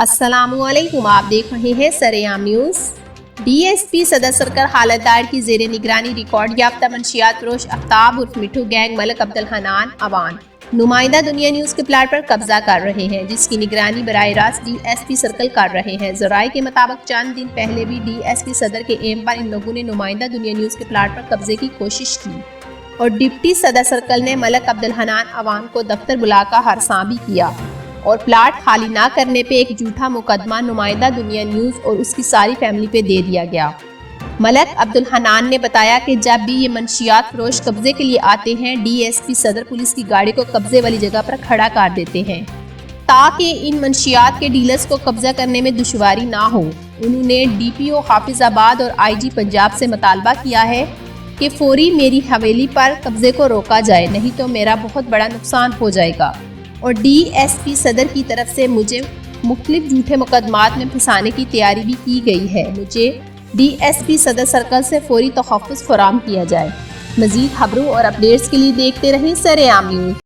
السلام علیکم، آپ دیکھ رہے ہیں سرعام نیوز۔ ڈی ایس پی صدر سرکل حالتدار کی زیر نگرانی ریکارڈ یافتہ منشیات فروش آفتاب عرف مٹھو گینگ ملک عبدالحنان عوان نمائندہ دنیا نیوز کے پلاٹ پر قبضہ کر رہے ہیں، جس کی نگرانی براہ راست ڈی ایس پی سرکل کر رہے ہیں۔ ذرائع کے مطابق چند دن پہلے بھی ڈی ایس پی صدر کے ایم پر ان لوگوں نے نمائندہ دنیا نیوز کے پلاٹ پر قبضے کی کوشش کی اور ڈپٹی صدر سرکل نے ملک عبدالحنان عوان کو دفتر بلا کر ہراساں بھی کیا اور پلاٹ خالی نہ کرنے پہ ایک جھوٹا مقدمہ نمائندہ دنیا نیوز اور اس کی ساری فیملی پہ دے دیا گیا۔ ملک عبدالحنان نے بتایا کہ جب بھی یہ منشیات فروش قبضے کے لیے آتے ہیں، ڈی ایس پی صدر پولیس کی گاڑی کو قبضے والی جگہ پر کھڑا کر دیتے ہیں تاکہ ان منشیات کے ڈیلرز کو قبضہ کرنے میں دشواری نہ ہو۔ انہوں نے ڈی پی او حافظ آباد اور آئی جی پنجاب سے مطالبہ کیا ہے کہ فوری میری حویلی پر قبضے کو روکا جائے، نہیں تو میرا بہت بڑا نقصان ہو جائے گا، اور ڈی ایس پی صدر کی طرف سے مجھے مختلف جھوٹے مقدمات میں پھنسانے کی تیاری بھی کی گئی ہے۔ مجھے ڈی ایس پی صدر سرکل سے فوری تحفظ فراہم کیا جائے۔ مزید خبروں اور اپڈیٹس کے لیے دیکھتے رہیں سرعام نیوز۔